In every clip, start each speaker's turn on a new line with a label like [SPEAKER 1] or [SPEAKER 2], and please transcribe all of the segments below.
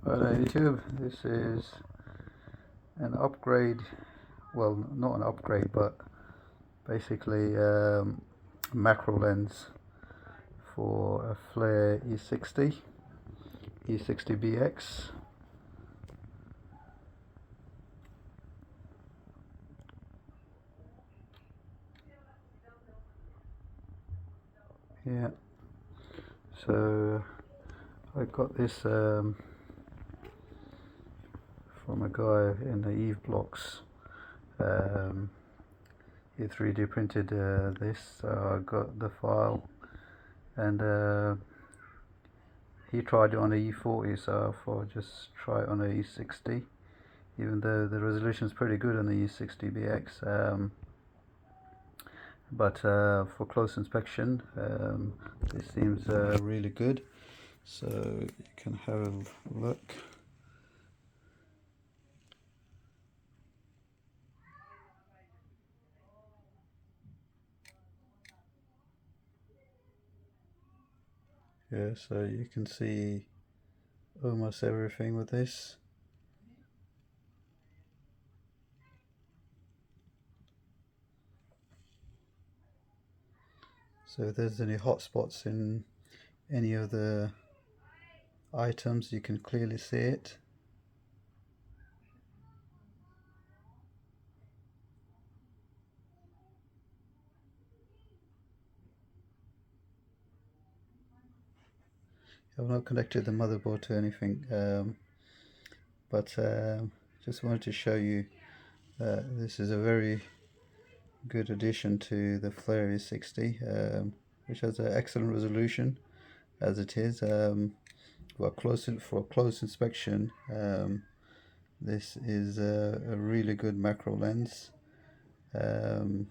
[SPEAKER 1] Hello YouTube, this is an upgrade, well not an upgrade but basically macro lens for a flir e60bx. Yeah, so I got this from a guy in the eevblogs. He 3D printed this, so I got the file, and he tried it on a E40, so I thought I'd just try it on a E60, even though the resolution is pretty good on the E60bx. But for close inspection, this seems really good, so you can have a look. Yeah, so you can see almost everything with this. So if there's any hot spots in any of the items, you can clearly see it. I've not connected the motherboard to anything, but just wanted to show you this is a very good addition to the flir e60, which has an excellent resolution as it is. For close inspection, this is a really good macro lens. So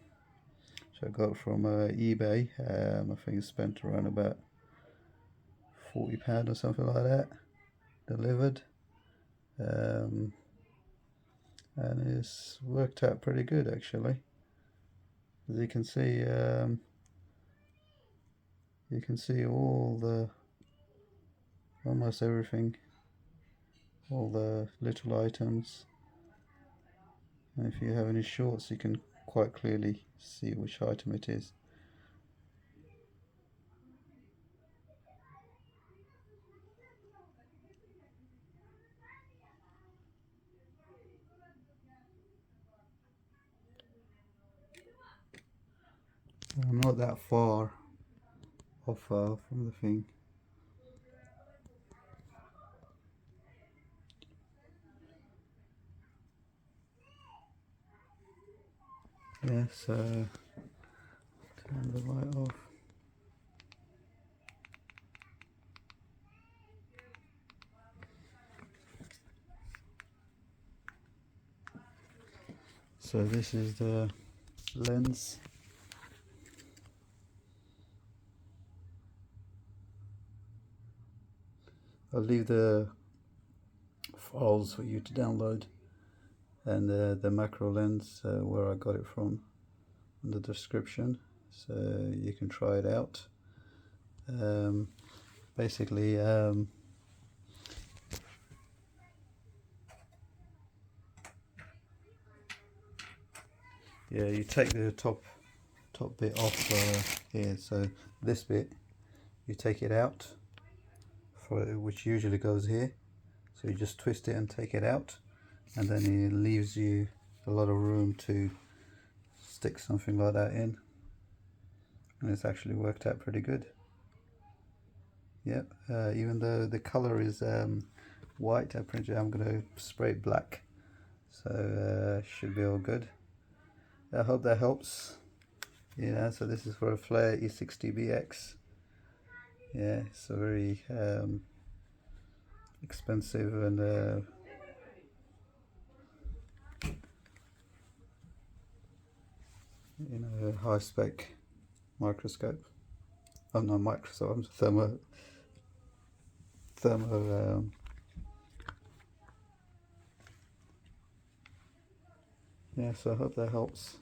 [SPEAKER 1] I got it from eBay. I think I spent around about £40 or something like that delivered, and it's worked out pretty good actually. As you can see almost everything, all the little items, and if you have any shorts you can quite clearly see which item it is. I'm not that far off from the thing. Yeah, so turn the light off. So this is the lens. I'll leave the files for you to download, and the macro lens where I got it from in the description, so you can try it out. Basically, yeah, you take the top bit off here, so this bit you take it out, which usually goes here, so you just twist it and take it out, and then it leaves you a lot of room to stick something like that in, and it's actually worked out pretty good. Yep, even though the color is white, I'm going to spray it black, so should be all good. I hope that helps. Yeah, so this is for a flir e60bx. Yeah, it's a very expensive and high spec microscope. Oh no, microscope, thermo yeah, so I hope that helps.